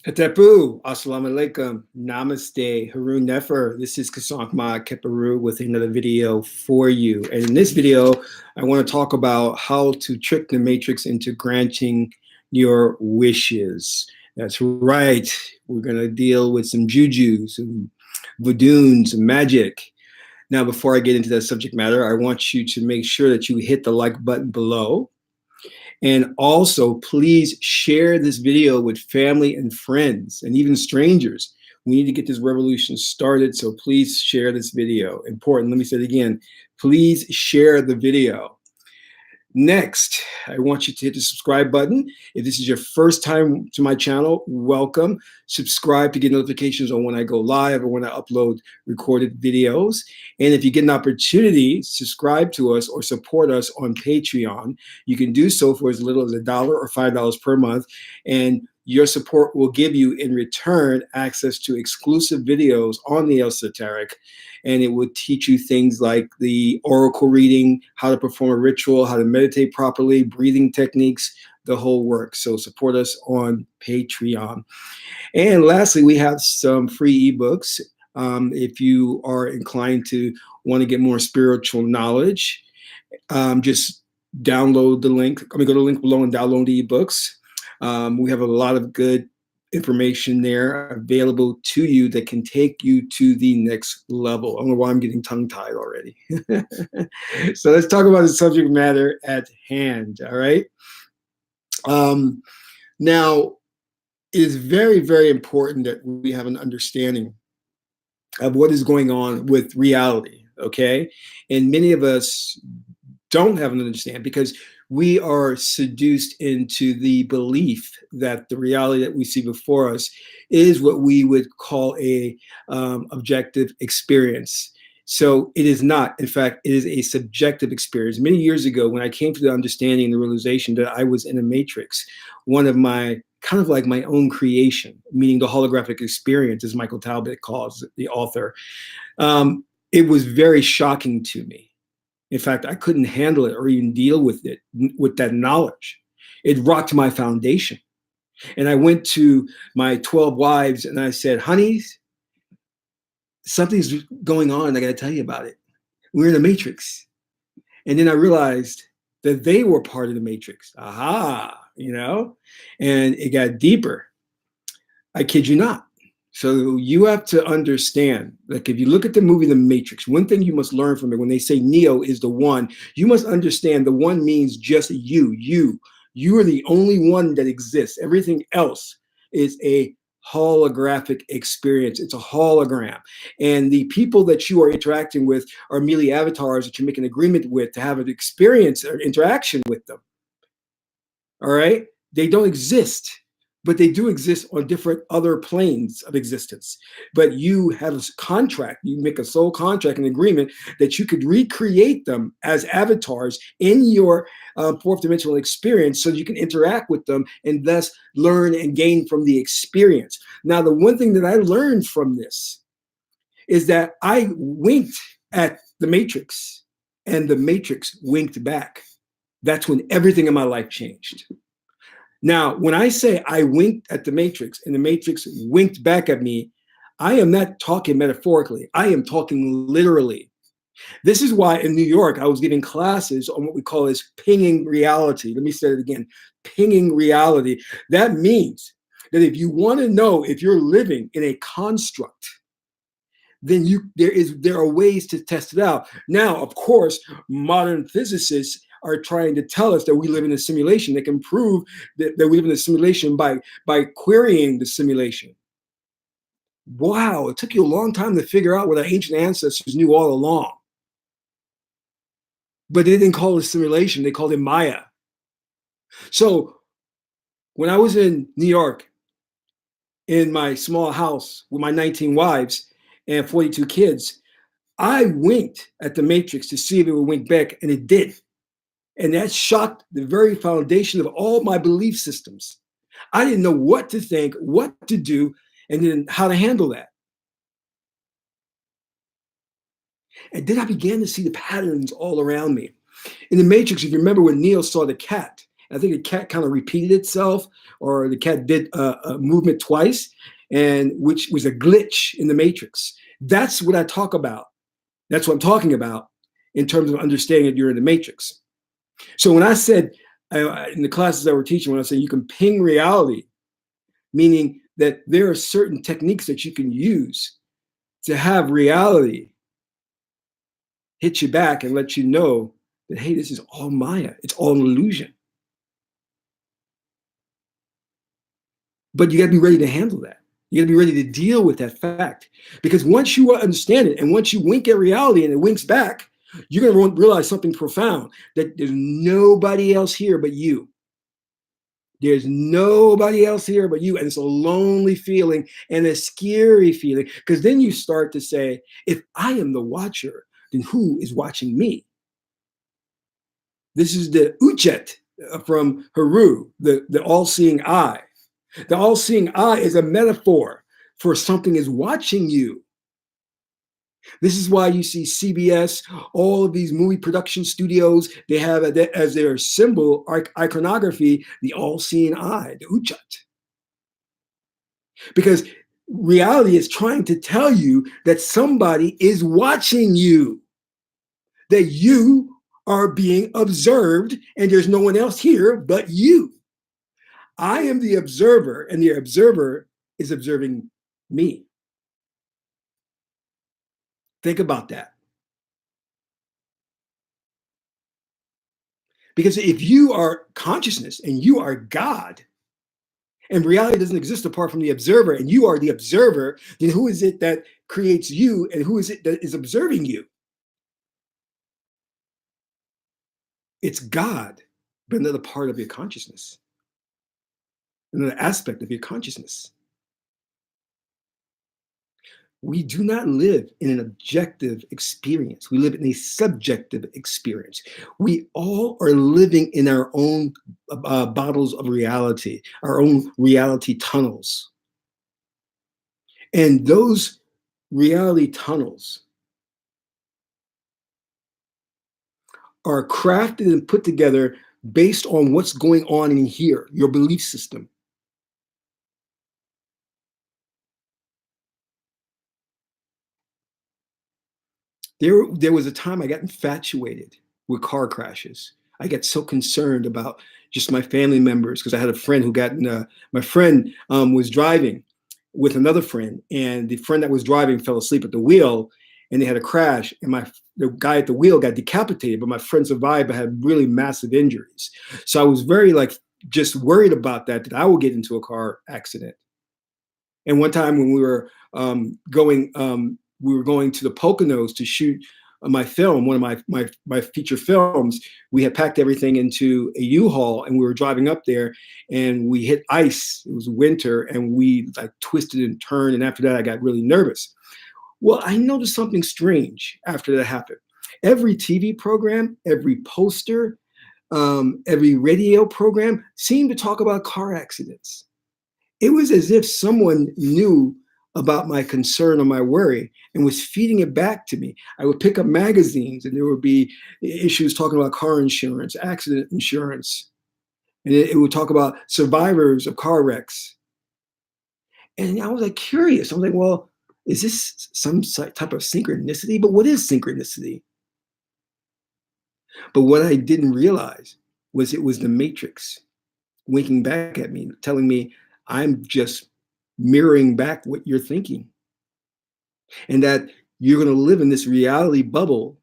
Atapu, assalamu alaikum, namaste, Haroon Nefer. This is Kasank Ma Keparu with another video for you. And in this video, I want to talk about how to trick the matrix into granting your wishes. That's right. We're going to deal with some juju, some voodoo, some magic. Now, before I get into that subject matter, I want you to make sure that you hit the like button below. And also, please share this video with family and friends and even strangers. We need to get this revolution started, so please share this video. Important, let me say it again. Please share the video. Next, I want you to hit the subscribe button. If this is your first time to my channel, welcome. Subscribe to get notifications on when I go live or when I upload recorded videos. And if you get an opportunity, subscribe to us or support us on Patreon. You can do so for as little as $1 or $5 per month. And your support will give you in return access to exclusive videos on the esoteric, and it will teach you things like the oracle reading, how to perform a ritual, how to meditate properly, breathing techniques, the whole work. So support us on Patreon. And lastly, we have some free ebooks. If you are inclined to want to get more spiritual knowledge, just download the link. Go to the link below and download the ebooks. We have a lot of good information there available to you that can take you to the next level. I don't know why I'm getting tongue-tied already. So let's talk about the subject matter at hand, all right? Now, it is very, very important that we have an understanding of what is going on with reality, okay? And many of us don't have an understanding because we are seduced into the belief that the reality that we see before us is what we would call a objective experience. So it is not. In fact, it is a subjective experience. Many years ago, when I came to the understanding and the realization that I was in a matrix, one of my kind of like my own creation, meaning the holographic experience, as Michael Talbot calls it, the author, it was very shocking to me. In fact, I couldn't handle it or even deal with it, with that knowledge. It rocked my foundation. And I went to my 12 wives and I said, honeys, something's going on. I got to tell you about it. We're in a matrix. And then I realized that they were part of the matrix. Aha, you know, and it got deeper. I kid you not. So you have to understand, like if you look at the movie The Matrix, one thing you must learn from it, when they say Neo is the one, you must understand the one means just you. You are the only one that exists. Everything else is a holographic experience. It's a hologram. And the people that you are interacting with are merely avatars that you make an agreement with to have an experience or interaction with them. All right? They don't exist, but they do exist on different other planes of existence. But you have a contract, you make a soul contract, an agreement that you could recreate them as avatars in your fourth dimensional experience so you can interact with them and thus learn and gain from the experience. Now, the one thing that I learned from this is that I winked at the Matrix and the Matrix winked back. That's when everything in my life changed. Now, when I say I winked at the Matrix and the Matrix winked back at me, I am not talking metaphorically. I am talking literally. This is why in New York, I was giving classes on what we call as pinging reality. Let me say it again, pinging reality. That means that if you want to know if you're living in a construct, then there are ways to test it out. Now, of course, modern physicists are trying to tell us that we live in a simulation. They can prove that we live in a simulation by querying the simulation. Wow, it took you a long time to figure out what our ancient ancestors knew all along. But they didn't call it simulation, they called it Maya. So when I was in New York, in my small house with my 19 wives and 42 kids, I winked at the Matrix to see if it would wink back, and it did. And that shocked the very foundation of all my belief systems. I didn't know what to think, what to do, and then how to handle that. And then I began to see the patterns all around me. In the Matrix, if you remember when Neo saw the cat I think the cat kind of repeated itself, or the cat did a movement twice, and which was a glitch in the matrix. That's what I talk about. That's what I'm talking about in terms of understanding that you're in the matrix. So when I said in the classes that we're teaching, when I say you can ping reality, meaning that there are certain techniques that you can use to have reality hit you back and let you know that, hey, this is all Maya. It's all an illusion. But you got to be ready to handle that. You got to be ready to deal with that fact. Because once you understand it, and once you wink at reality and it winks back, you're going to realize something profound, that there's nobody else here but you. There's nobody else here but you. And it's a lonely feeling and a scary feeling, because then you start to say, if I am the watcher, then who is watching me? This is the Uchet from Haru, the all-seeing eye. The all-seeing eye is a metaphor for something is watching you. This is why you see CBS, all of these movie production studios, they have as their symbol, iconography, the all-seeing eye, the Uchet. Because reality is trying to tell you that somebody is watching you, that you are being observed, and there's no one else here but you. I am the observer, and the observer is observing me. Think about that. Because if you are consciousness and you are God, and reality doesn't exist apart from the observer, and you are the observer, then who is it that creates you, and who is it that is observing you? It's God, but another part of your consciousness, another aspect of your consciousness. We do not live in an objective experience. We live in a subjective experience. We all are living in our own bottles of reality, our own reality tunnels. And those reality tunnels are crafted and put together based on what's going on in here, your belief system. There was a time I got infatuated with car crashes. I got so concerned about just my family members, because I had a friend who got in my friend was driving with another friend, and the friend that was driving fell asleep at the wheel, and they had a crash, and the guy at the wheel got decapitated, but my friend survived but had really massive injuries. So I was very just worried about that I would get into a car accident. And one time when we were going to the Poconos to shoot my film, one of my feature films. We had packed everything into a U-Haul, and we were driving up there, and we hit ice. It was winter, and we twisted and turned. And after that, I got really nervous. Well, I noticed something strange after that happened. Every TV program, every poster, every radio program seemed to talk about car accidents. It was as if someone knew about my concern or my worry and was feeding it back to me. I would pick up magazines, and there would be issues talking about car insurance, accident insurance, and it would talk about survivors of car wrecks. And I was curious. I was well, is this some type of synchronicity? But what is synchronicity? But what I didn't realize was it was the matrix winking back at me, telling me I'm just mirroring back what you're thinking, and that you're going to live in this reality bubble,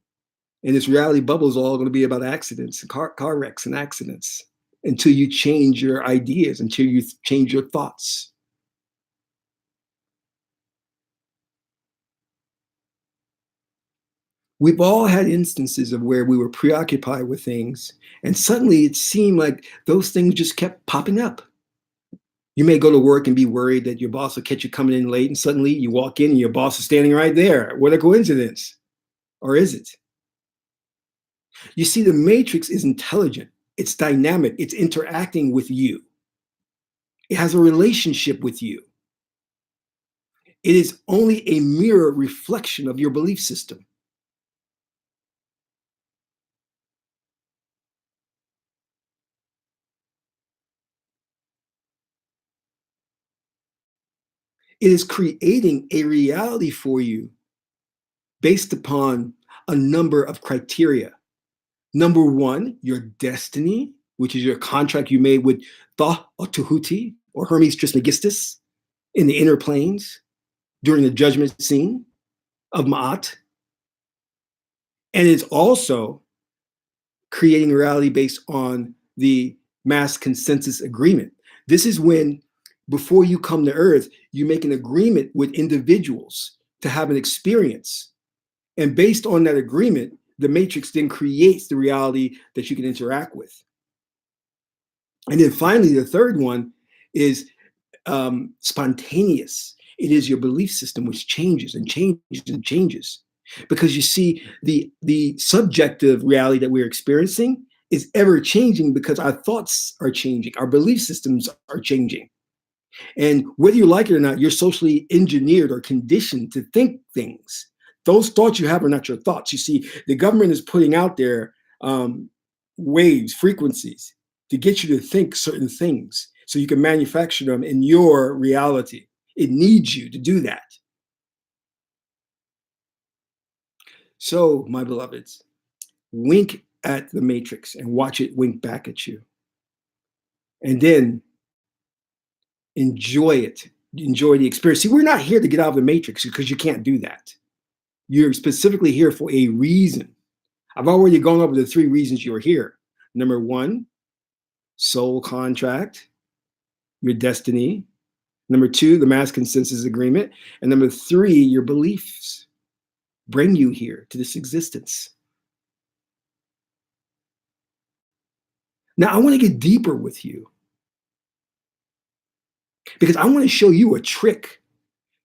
and this reality bubble is all going to be about accidents, car wrecks and accidents, until you change your ideas, until you change your thoughts. We've all had instances of where we were preoccupied with things, and suddenly it seemed like those things just kept popping up. You may go to work and be worried that your boss will catch you coming in late, and suddenly you walk in and your boss is standing right there. What a coincidence. Or is it? You see, the matrix is intelligent, it's dynamic, it's interacting with you, it has a relationship with you. It is only a mirror reflection of your belief system. It is creating a reality for you based upon a number of criteria. Number one, your destiny, which is your contract you made with Thoth or Tahuti or Hermes Trismegistus in the inner planes during the judgment scene of Ma'at. And it's also creating a reality based on the mass consensus agreement. This is when, before you come to Earth, you make an agreement with individuals to have an experience. And based on that agreement, the matrix then creates the reality that you can interact with. And then finally, the third one is spontaneous. It is your belief system which changes and changes and changes. Because you see, the subjective reality that we're experiencing is ever changing because our thoughts are changing, our belief systems are changing. And whether you like it or not, you're socially engineered or conditioned to think things. Those thoughts you have are not your thoughts. You see, the government is putting out there waves, frequencies to get you to think certain things so you can manufacture them in your reality. It needs you to do that. So, my beloveds, wink at the matrix and watch it wink back at you. And then enjoy it. Enjoy the experience. See, we're not here to get out of the matrix because you can't do that. You're specifically here for a reason. I've already gone over the 3 reasons you're here. Number 1, soul contract, your destiny. Number 2, the mass consensus agreement. And number 3, your beliefs bring you here to this existence. Now, I want to get deeper with you because I want to show you a trick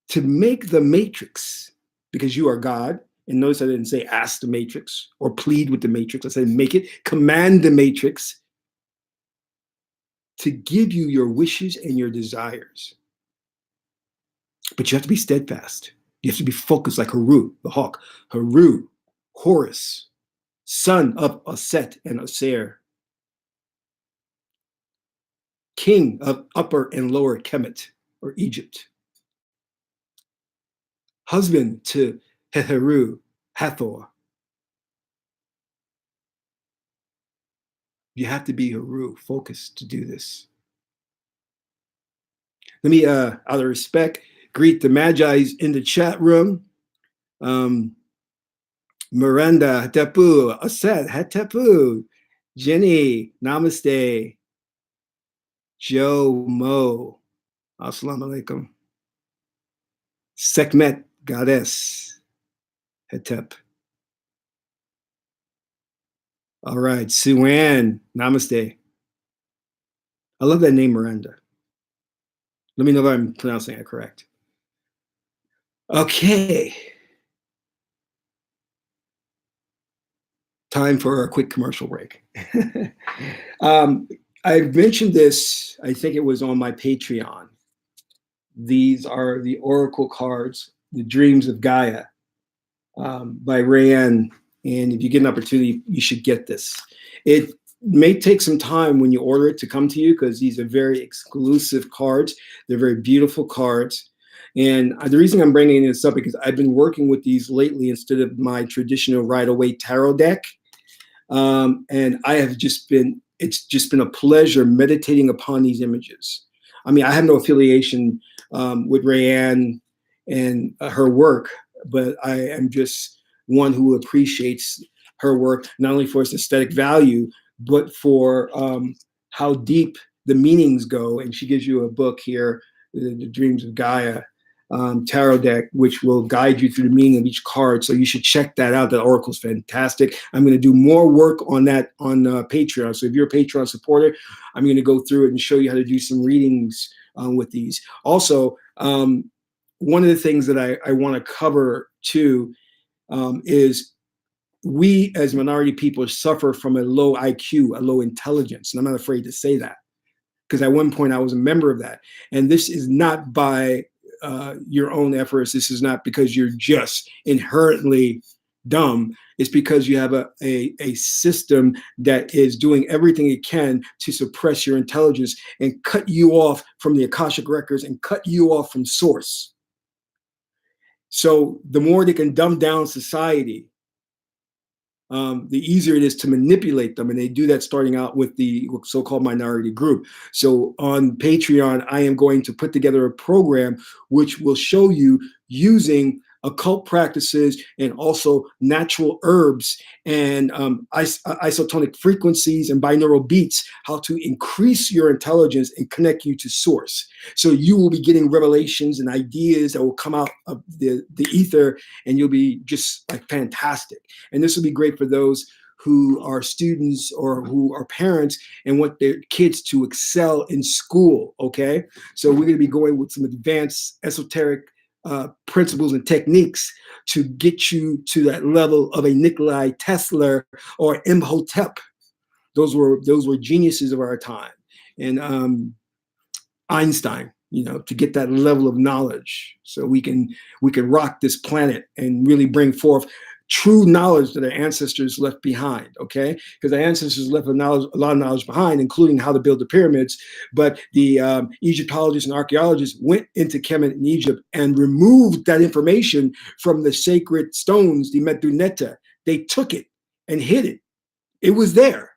to make the matrix, because you are God. And notice I didn't say ask the matrix or plead with the matrix. I said make it, command the matrix to give you your wishes and your desires. But you have to be steadfast. You have to be focused like Haru, the hawk. Haru, Horus, son of Aset and Aser, king of Upper and Lower Kemet, or Egypt, husband to Hetheru, Hathor. You have to be Haru, focused to do this. Let me, out of respect, greet the Magi's in the chat room. Miranda, Hatepu, Aset, Hatepu, Jenny, Namaste, Joe Mo, Assalamu alaikum, Sekhmet, Goddess, Hetep. All right, Suan, Namaste. I love that name, Miranda. Let me know if I'm pronouncing it correct. Okay. Time for a quick commercial break. I mentioned this, I think it was on my Patreon. These are the Oracle cards, The Dreams of Gaia, by Rayanne. And if you get an opportunity, you should get this. It may take some time when you order it to come to you because these are very exclusive cards. They're very beautiful cards. And the reason I'm bringing this up because I've been working with these lately instead of my traditional Rider-Waite tarot deck. And I have it's just been a pleasure meditating upon these images. I mean, I have no affiliation with Rayanne and her work, but I am just one who appreciates her work, not only for its aesthetic value, but for how deep the meanings go. And she gives you a book here, The Dreams of Gaia tarot deck, which will guide you through the meaning of each card. So you should check that out. That Oracle's fantastic. I'm going to do more work on that on Patreon. So if you're a Patreon supporter, I'm going to go through it and show you how to do some readings with these. Also, one of the things that I want to cover too is we as minority people suffer from a low IQ, a low intelligence. And I'm not afraid to say that because at one point I was a member of that. And this is not by your own efforts. This is not because you're just inherently dumb. It's because you have a system that is doing everything it can to suppress your intelligence and cut you off from the Akashic records and cut you off from source. So the more they can dumb down society, the easier it is to manipulate them. And they do that starting out with the so-called minority group. So on Patreon, I am going to put together a program which will show you using occult practices and also natural herbs and isotonic frequencies and binaural beats, how to increase your intelligence and connect you to source. So you will be getting revelations and ideas that will come out of the ether, and you'll be just like fantastic. And this will be great for those who are students or who are parents and want their kids to excel in school, okay? So we're gonna be going with some advanced esoteric principles and techniques to get you to that level of a Nikolai Tesla or Imhotep. Those were geniuses of our time. And Einstein, to get that level of knowledge, so we can rock this planet and really bring forth true knowledge that our ancestors left behind, okay? Because our ancestors left a lot of knowledge behind, including how to build the pyramids. But the Egyptologists and archaeologists went into Kemet in Egypt and removed that information from the sacred stones, the Meduneta. They took it and hid it. It was there.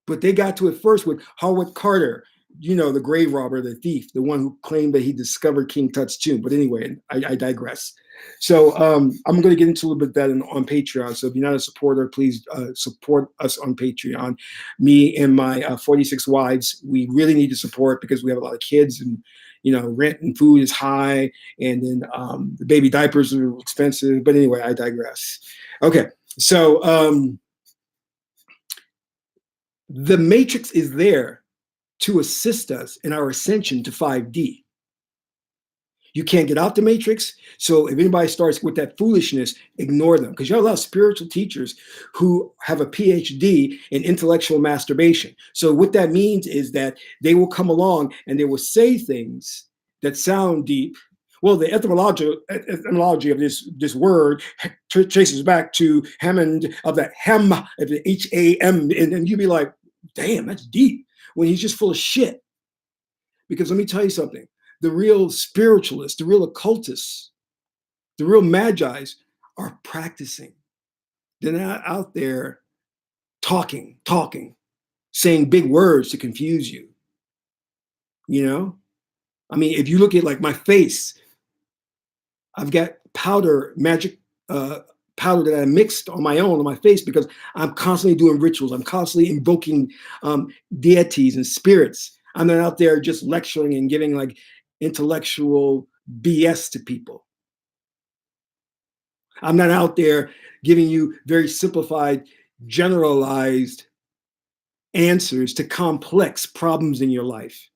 But they got to it first with Howard Carter, the grave robber, the thief, the one who claimed that he discovered King Tut's tomb. But anyway, I digress. So I'm going to get into a little bit of that on Patreon. So if you're not a supporter, please support us on Patreon. Me and my 46 wives, we really need to support because we have a lot of kids, and rent and food is high, and then the baby diapers are expensive. But anyway, I digress. Okay, so the matrix is there to assist us in our ascension to 5D. You can't get out the matrix. So if anybody starts with that foolishness, ignore them. Because you have a lot of spiritual teachers who have a PhD in intellectual masturbation. So what that means is that they will come along and they will say things that sound deep. Well, the etymology of this word traces back to Hammond, of the hem, of the H-A-M. And you'd be like, damn, that's deep. When he's just full of shit. Because let me tell you something. The real spiritualists, the real occultists, the real magi's are practicing. They're not out there talking, saying big words to confuse you. I mean, if you look at like my face, I've got magic powder that I mixed on my own on my face because I'm constantly doing rituals. I'm constantly invoking deities and spirits. I'm not out there just lecturing and giving like intellectual BS to people. I'm not out there giving you very simplified, generalized answers to complex problems in your life.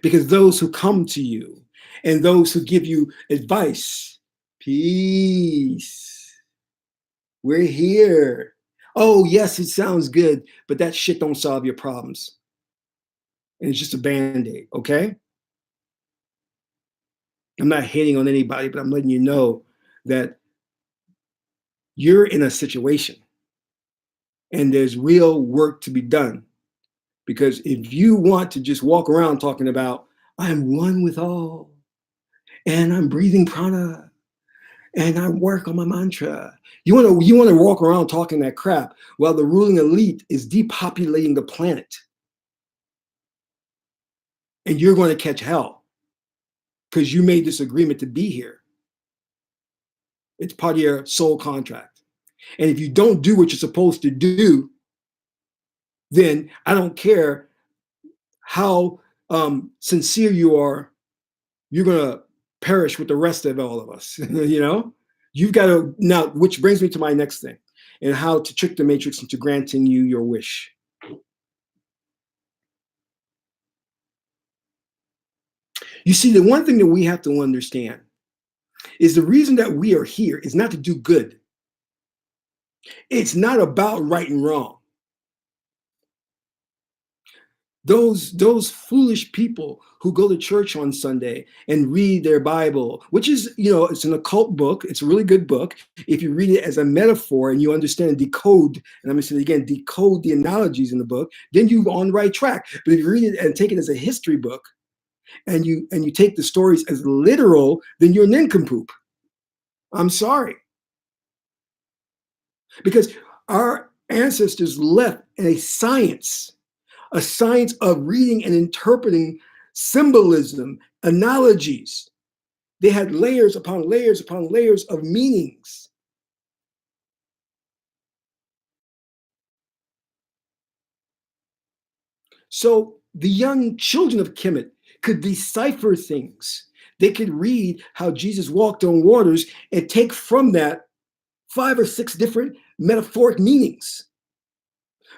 Because those who come to you and those who give you advice, peace, we're here. Oh, yes, it sounds good, but that shit don't solve your problems. And it's just a Band-Aid, okay? I'm not hating on anybody, but I'm letting you know that you're in a situation and there's real work to be done. Because if you want to just walk around talking about, I'm one with all, and I'm breathing prana, and I work on my mantra, you want to walk around talking that crap while the ruling elite is depopulating the planet. And you're going to catch hell because you made this agreement to be here. It's part of your soul contract. And if you don't do what you're supposed to do, then I don't care how sincere you are, you're going to perish with the rest of all of us. You've got to now, which brings me to my next thing, and how to trick the matrix into granting you your wish. You see, the one thing that we have to understand is the reason that we are here is not to do good. It's not about right and wrong. Those foolish people who go to church on Sunday and read their Bible, which is, it's an occult book. It's a really good book. If you read it as a metaphor and you understand and decode, and I'm going to say it again, decode the analogies in the book, then you're on the right track. But if you read it and take it as a history book, and you take the stories as literal, then you're a nincompoop. I'm sorry. Because our ancestors left a science of reading and interpreting symbolism, analogies. They had layers upon layers upon layers of meanings. So the young children of Kemet could decipher things. They could read how Jesus walked on waters and take from that 5 or 6 different metaphoric meanings.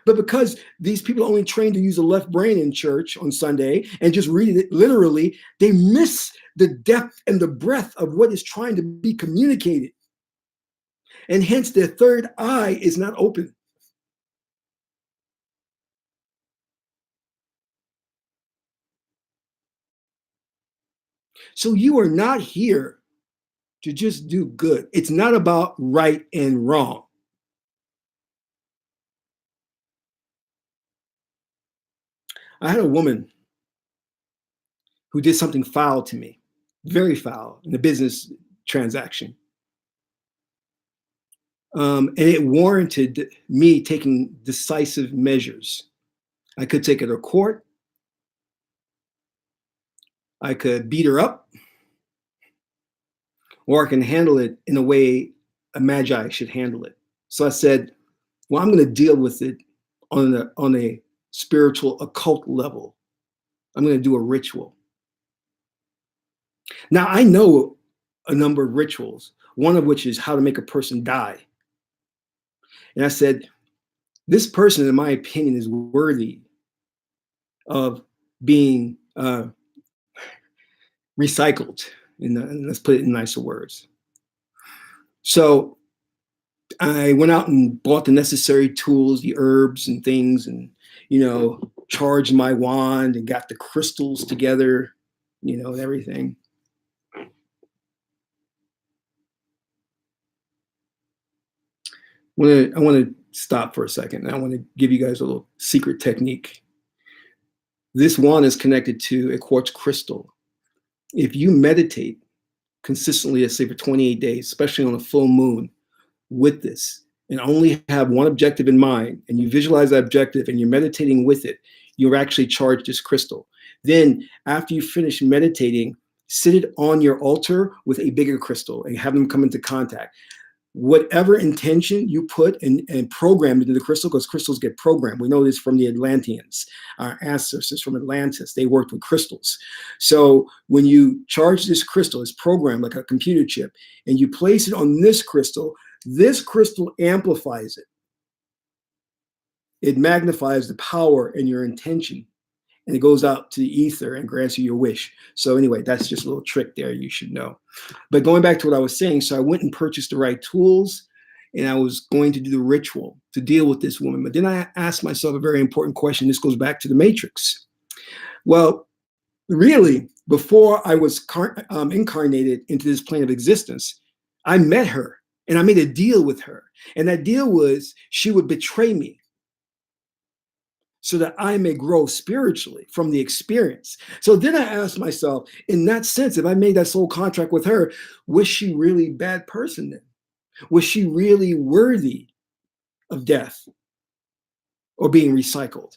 But because these people are only trained to use the left brain in church on Sunday and just read it literally, they miss the depth and the breadth of what is trying to be communicated. And hence their third eye is not open. So you are not here to just do good. It's not about right and wrong. I had a woman who did something foul to me, very foul, in a business transaction. And it warranted me taking decisive measures. I could take her to court. I could beat her up, or I can handle it in a way a magi should handle it. So I said, well, I'm going to deal with it on a spiritual occult level. I'm going to do a ritual. Now, I know a number of rituals, one of which is how to make a person die. And I said, this person, in my opinion, is worthy of being recycled. And let's put it in nicer words. So I went out and bought the necessary tools, the herbs and things, and, charged my wand and got the crystals together, and everything. I want to stop for a second. I want to give you guys a little secret technique. This wand is connected to a quartz crystal. If you meditate consistently, let's say for 28 days, especially on a full moon, with this, and only have one objective in mind, and you visualize that objective and you're meditating with it, you'll actually charge this crystal. Then after you finish meditating, sit it on your altar with a bigger crystal and have them come into contact. Whatever intention you put and program into the crystal, because crystals get programmed. We know this from the Atlanteans, our ancestors from Atlantis. They worked with crystals. So when you charge this crystal, it's programmed like a computer chip, and you place it on this crystal amplifies it. It magnifies the power in your intention, and it goes out to the ether and grants you your wish. So anyway, that's just a little trick there you should know. But going back to what I was saying, so I went and purchased the right tools, and I was going to do the ritual to deal with this woman. But then I asked myself a very important question. This goes back to the Matrix. Well, really, before I was incarnated into this plane of existence, I met her and I made a deal with her. And that deal was she would betray me so that I may grow spiritually from the experience. So then I asked myself, in that sense, if I made that soul contract with her, was she really a bad person then? Was she really worthy of death or being recycled?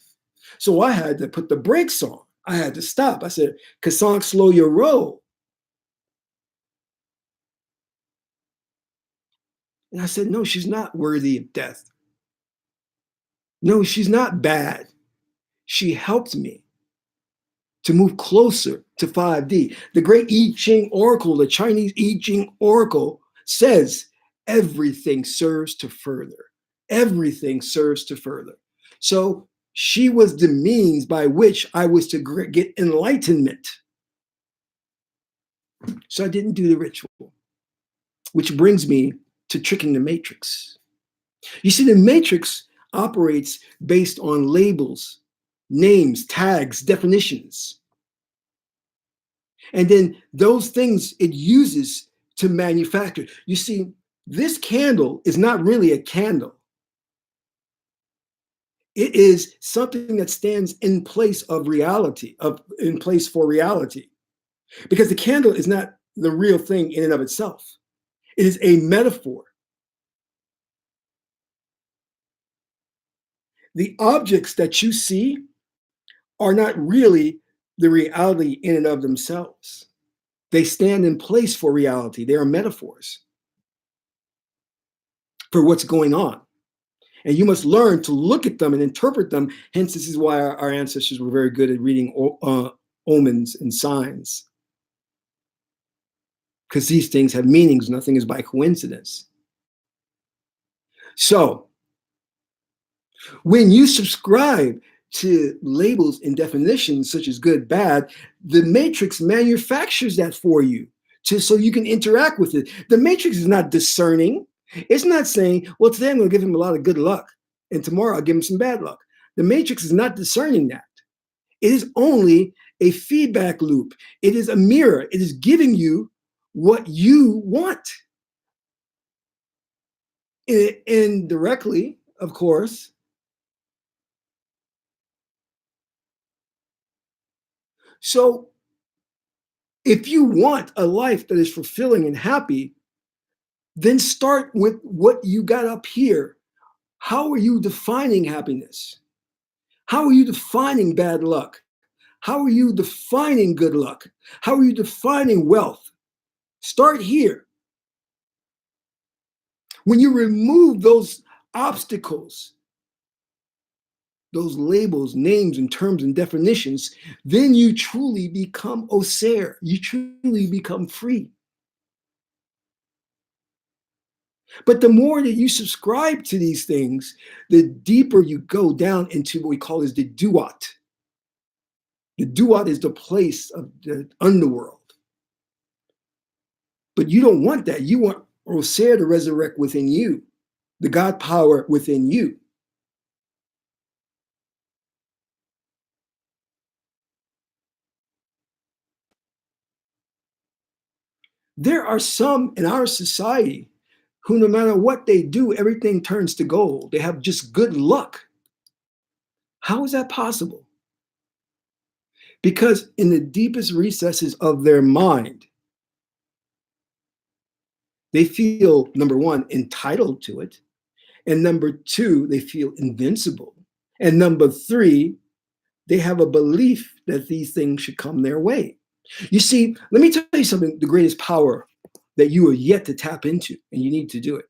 So I had to put the brakes on. I had to stop. I said, Kassank, slow your roll. And I said, no, she's not worthy of death. No, she's not bad. She helped me to move closer to 5D. The great I Ching Oracle, the Chinese I Ching Oracle, says everything serves to further. Everything serves to further. So she was the means by which I was to get enlightenment. So I didn't do the ritual, which brings me to tricking the matrix. You see, the matrix operates based on labels names, tags, definitions. And then those things it uses to manufacture. You see, this candle is not really a candle. It is something that stands in place of reality, in place for reality. Because the candle is not the real thing in and of itself. It is a metaphor. The objects that you see are not really the reality in and of themselves. They stand in place for reality. They are metaphors for what's going on. And you must learn to look at them and interpret them. Hence, this is why our ancestors were very good at reading omens and signs. Because these things have meanings. Nothing is by coincidence. So, when you subscribe to labels and definitions such as good, bad, the matrix manufactures that for you so you can interact with it. The matrix is not discerning. It's not saying, well, today I'm going to give him a lot of good luck, and tomorrow I'll give him some bad luck. The matrix is not discerning that. It is only a feedback loop. It is a mirror. It is giving you what you want. Indirectly, of course. So if you want a life that is fulfilling and happy, then start with what you got up here. How are you defining happiness? How are you defining bad luck? How are you defining good luck? How are you defining wealth? Start here. When you remove those obstacles, those labels, names, and terms and definitions, then you truly become Osir. You truly become free. But the more that you subscribe to these things, the deeper you go down into what we call is the duat. The duat is the place of the underworld. But you don't want that. You want Osir to resurrect within you, the God power within you. There are some in our society who, no matter what they do, everything turns to gold. They have just good luck. How is that possible? Because in the deepest recesses of their mind, they feel, number one, entitled to it. And number two, they feel invincible. And number three, they have a belief that these things should come their way. You see, let me tell you something, the greatest power that you are yet to tap into, and you need to do it,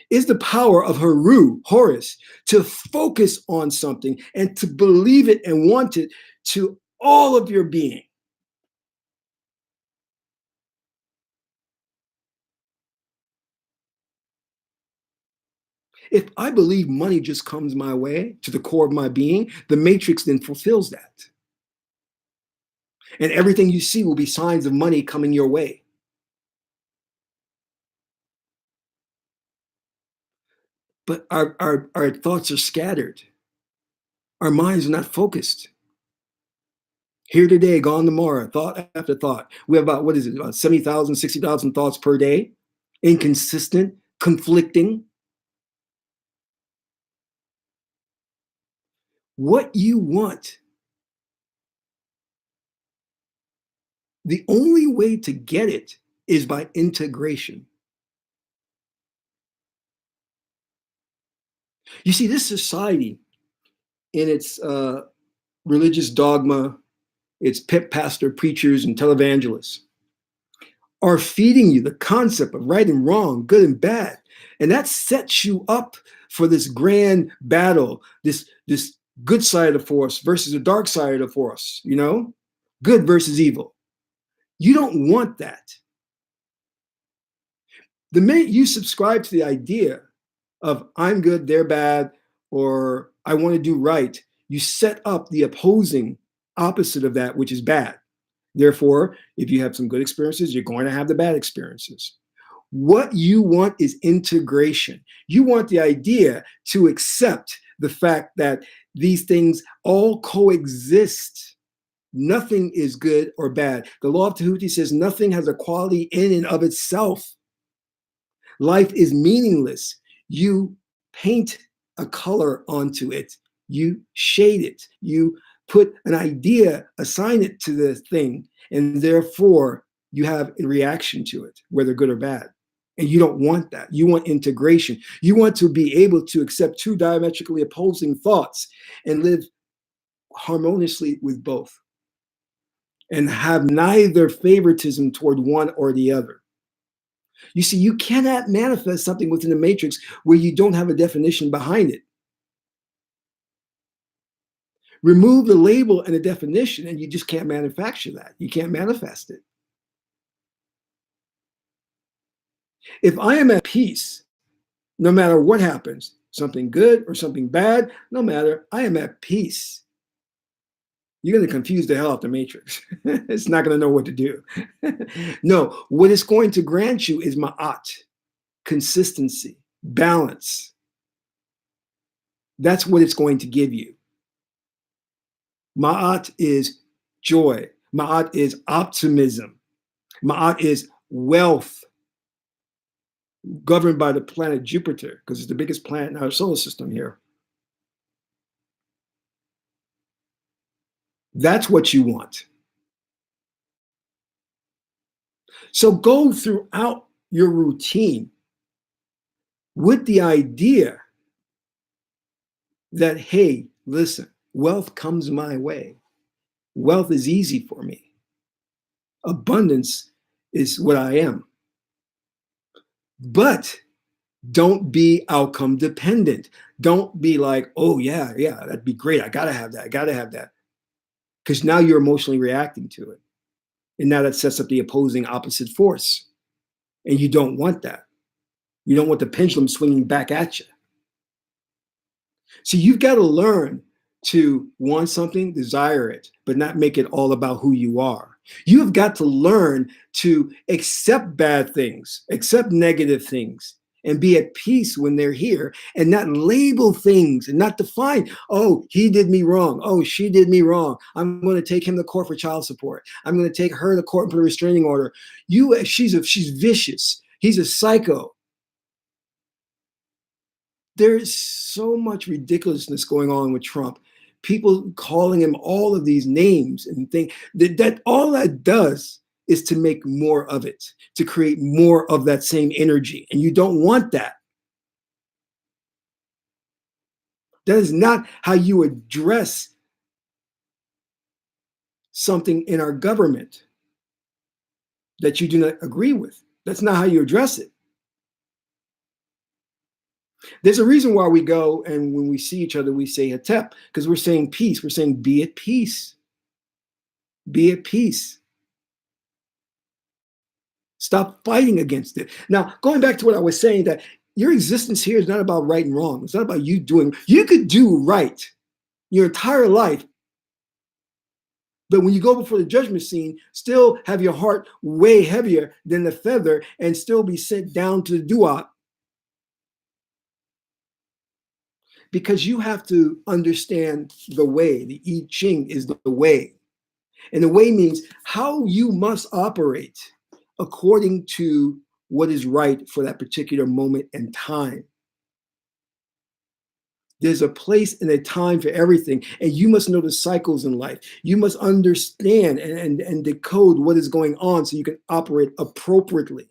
is the power of Horus, to focus on something and to believe it and want it to all of your being. If I believe money just comes my way to the core of my being, the matrix then fulfills that. And everything you see will be signs of money coming your way. But our thoughts are scattered. Our minds are not focused. Here today, gone tomorrow, thought after thought. We have about, about 70,000, 60,000 thoughts per day. Inconsistent, conflicting. What you want, the only way to get it is by integration. You see, this society, in its religious dogma, its pimp pastor preachers and televangelists, are feeding you the concept of right and wrong, good and bad. And that sets you up for this grand battle, this good side of the force versus the dark side of the force, good versus evil. You don't want that. The minute you subscribe to the idea of I'm good, they're bad, or I want to do right, you set up the opposing opposite of that, which is bad. Therefore, if you have some good experiences, you're going to have the bad experiences. What you want is integration. You want the idea to accept the fact that These things all coexist. Nothing is good or bad. The law of Tahuti says nothing has a quality in and of itself. Life is meaningless. You paint a color onto it, you shade it, you put an idea, assign it to the thing, and therefore you have a reaction to it, whether good or bad. And you don't want that. You want integration. You want to be able to accept two diametrically opposing thoughts and live harmoniously with both and have neither favoritism toward one or the other. You see, you cannot manifest something within the matrix where you don't have a definition behind it. Remove the label and the definition, and you just can't manufacture that. You can't manifest it. If I am at peace, no matter what happens, something good or something bad, no matter, I am at peace. You're going to confuse the hell out the matrix. It's not going to know what to do. No, what it's going to grant you is ma'at, consistency, balance. That's what it's going to give you. Ma'at is joy. Ma'at is optimism. Ma'at is wealth, governed by the planet Jupiter, because it's the biggest planet in our solar system here. That's what you want. So go throughout your routine with the idea that, hey, listen, wealth comes my way. Wealth is easy for me. Abundance is what I am. But don't be outcome dependent. Don't be like, oh, yeah, that'd be great. I got to have that. I got to have that. Because now you're emotionally reacting to it. And now that sets up the opposing opposite force. And you don't want that. You don't want the pendulum swinging back at you. So you've got to learn to want something, desire it, but not make it all about who you are. You have got to learn to accept bad things, accept negative things, and be at peace when they're here, and not label things and not define, oh, he did me wrong. Oh, she did me wrong. I'm going to take him to court for child support. I'm going to take her to court and put a restraining order. She's vicious. He's a psycho. There's so much ridiculousness going on with Trump. People calling him all of these names and think that all that does is to make more of it, to create more of that same energy. And you don't want that. That is not how you address something in our government that you do not agree with. That's not how you address it. There's a reason why we go and when we see each other, we say Hatep, because we're saying peace. We're saying be at peace. Be at peace. Stop fighting against it. Now, going back to what I was saying, that your existence here is not about right and wrong. It's not about you doing. You could do right your entire life, but when you go before the judgment scene, still have your heart way heavier than the feather and still be sent down to the duat. Because you have to understand the way. The I Ching is the way. And the way means how you must operate according to what is right for that particular moment and time. There's a place and a time for everything. And you must know the cycles in life. You must understand and decode what is going on so you can operate appropriately.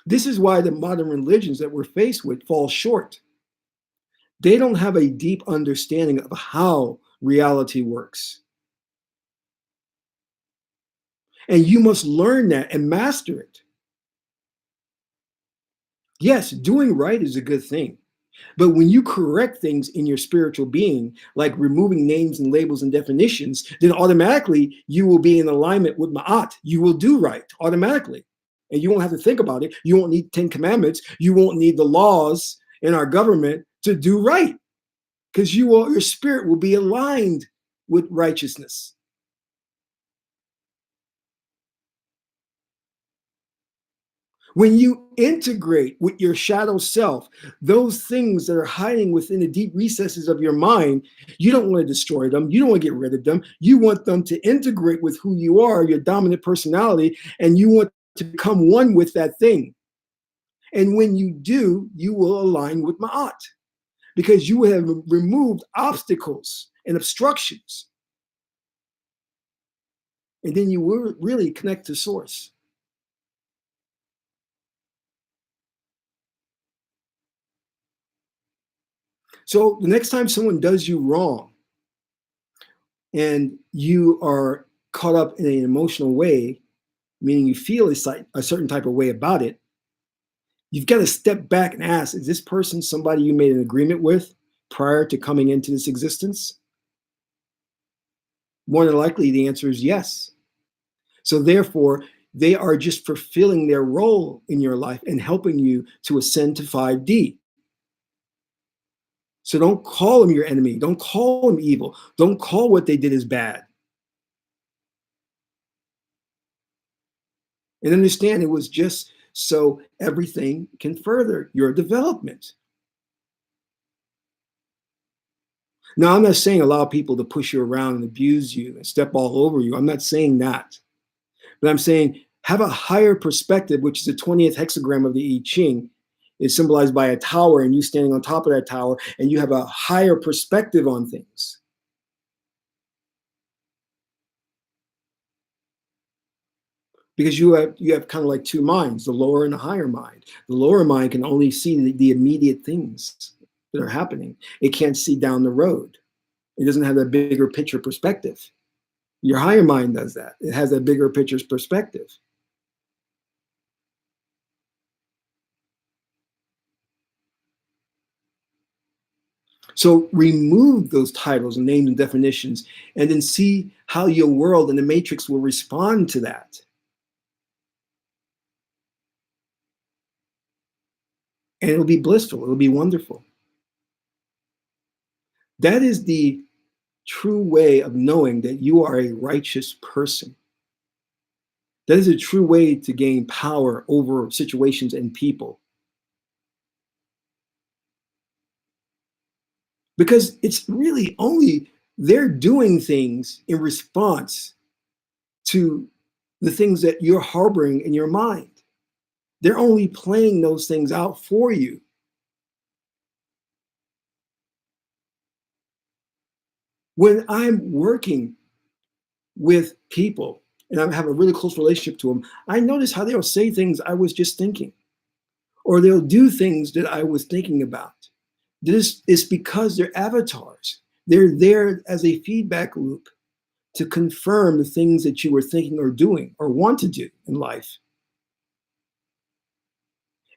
This is why the modern religions that we're faced with fall short. They don't have a deep understanding of how reality works. And you must learn that and master it. Yes, doing right is a good thing. But when you correct things in your spiritual being, like removing names and labels and definitions, then automatically you will be in alignment with Ma'at. You will do right automatically. And you won't have to think about it. You won't need 10 commandments. You won't need the laws in our government to do right. Because your spirit will be aligned with righteousness. When you integrate with your shadow self, those things that are hiding within the deep recesses of your mind, you don't want to destroy them. You don't want to get rid of them. You want them to integrate with who you are, your dominant personality, and you want to become one with that thing. And when you do, you will align with Ma'at because you have removed obstacles and obstructions. And then you will really connect to source. So the next time someone does you wrong and you are caught up in an emotional way, meaning you feel a certain type of way about it, you've got to step back and ask, is this person somebody you made an agreement with prior to coming into this existence? More than likely, the answer is yes. So therefore, they are just fulfilling their role in your life and helping you to ascend to 5D. So don't call them your enemy. Don't call them evil. Don't call what they did as bad. And understand it was just so everything can further your development. Now, I'm not saying allow people to push you around and abuse you and step all over you. I'm not saying that. But I'm saying have a higher perspective, which is the 20th hexagram of the I Ching. It's symbolized by a tower and you standing on top of that tower, and you have a higher perspective on things. Because you have kind of like two minds, the lower and the higher mind. The lower mind can only see the immediate things that are happening. It can't see down the road. It doesn't have that bigger picture perspective. Your higher mind does that. It has that bigger picture perspective. So remove those titles and names and definitions, and then see how your world and the matrix will respond to that. And it'll be blissful. It'll be wonderful. That is the true way of knowing that you are a righteous person. That is a true way to gain power over situations and people. Because it's really only they're doing things in response to the things that you're harboring in your mind. They're only playing those things out for you. When I'm working with people and I have a really close relationship to them, I notice how they'll say things I was just thinking, or they'll do things that I was thinking about. This is because they're avatars. They're there as a feedback loop to confirm the things that you were thinking or doing or want to do in life.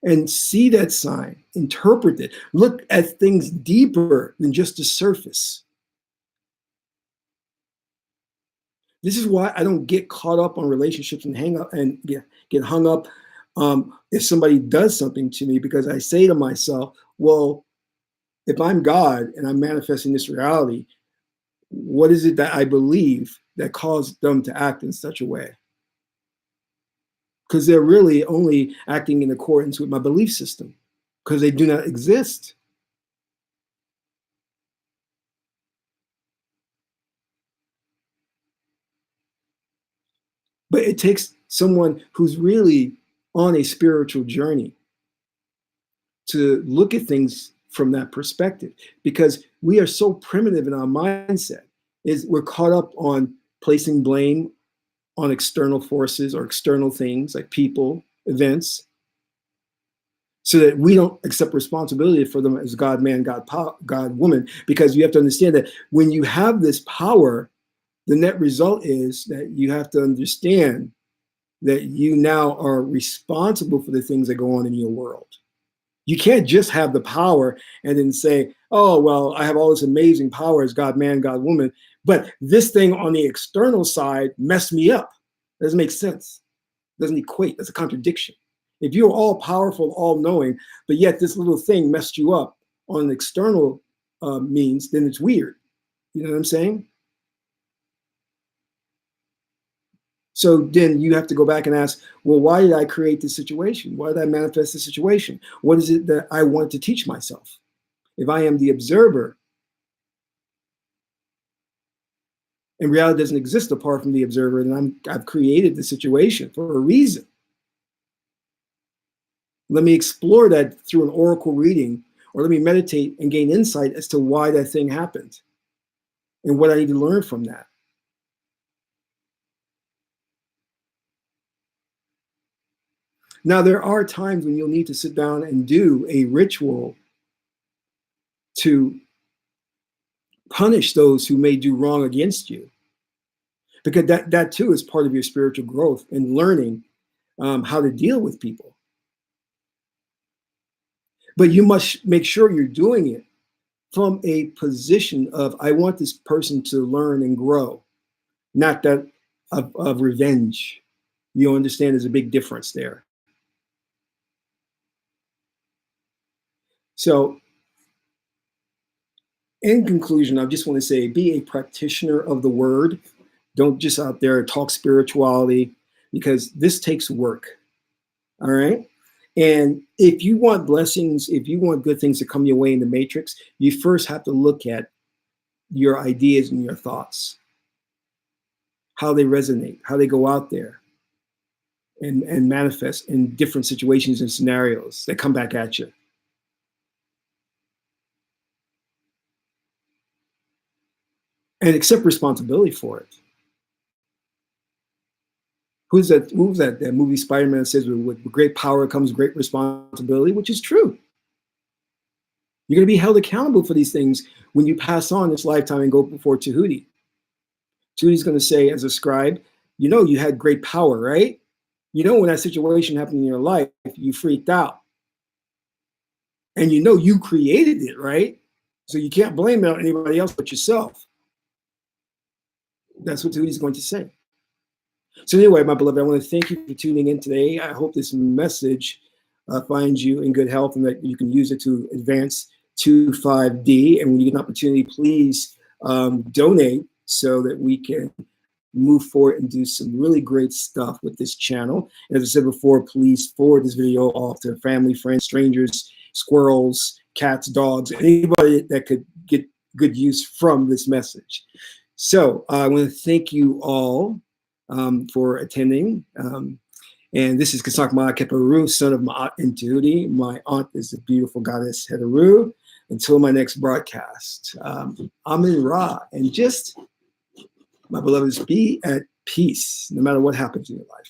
And see that sign, interpret it, look at things deeper than just the surface. This is why I don't get caught up on relationships and hang up and get hung up if somebody does something to me, because I say to myself, well, if I'm God and I'm manifesting this reality, what is it that I believe that caused them to act in such a way? Because they're really only acting in accordance with my belief system, because they do not exist. But it takes someone who's really on a spiritual journey to look at things from that perspective, because we are so primitive in our mindset. Is we're caught up on placing blame on external forces or external things like people, events, so that we don't accept responsibility for them as God man, God woman. Because you have to understand that when you have this power, the net result is that you have to understand that you now are responsible for the things that go on in your world. You can't just have the power and then say, oh, well, I have all this amazing power as God man, God woman, but this thing on the external side messed me up. It doesn't make sense. It doesn't equate. That's a contradiction. If you're all powerful, all knowing, but yet this little thing messed you up on an external means, then it's weird. You know what I'm saying? So then you have to go back and ask, well, why did I create this situation? Why did I manifest this situation? What is it that I want to teach myself? If I am the observer, and reality doesn't exist apart from the observer, then I've created the situation for a reason. Let me explore that through an oracle reading, or let me meditate and gain insight as to why that thing happened and what I need to learn from that. Now, there are times when you'll need to sit down and do a ritual to punish those who may do wrong against you, because that too is part of your spiritual growth and learning how to deal with people. But you must make sure you're doing it from a position of, I want this person to learn and grow, not that of revenge. You understand there's a big difference there. So in conclusion, I just want to say, be a practitioner of the word. Don't just out there talk spirituality, because this takes work. All right. And if you want blessings, if you want good things to come your way in the matrix, you first have to look at your ideas and your thoughts, how they resonate, how they go out there and manifest in different situations and scenarios that come back at you. And accept responsibility for it. Who's that? Who was that? That movie Spider-Man says, with great power comes great responsibility, which is true. You're going to be held accountable for these things when you pass on this lifetime and go before Tahuti. Tahuti's going to say, as a scribe, you know, you had great power, right? You know, when that situation happened in your life, you freaked out. And you know you created it, right? So you can't blame it on anybody else but yourself. That's what Tahuti's going to say. So anyway, my beloved, I want to thank you for tuning in today. I hope this message finds you in good health and that you can use it to advance to 5D. And when you get an opportunity, please donate so that we can move forward and do some really great stuff with this channel. And as I said before, please forward this video off to family, friends, strangers, squirrels, cats, dogs, anybody that could get good use from this message. So I want to thank you all for attending. And this is Kasak Ma Keparu, son of Ma'at and Tahuti. My aunt is the beautiful goddess Heteru. Until my next broadcast, Amin Ra. And just, my beloveds, be at peace no matter what happens in your life.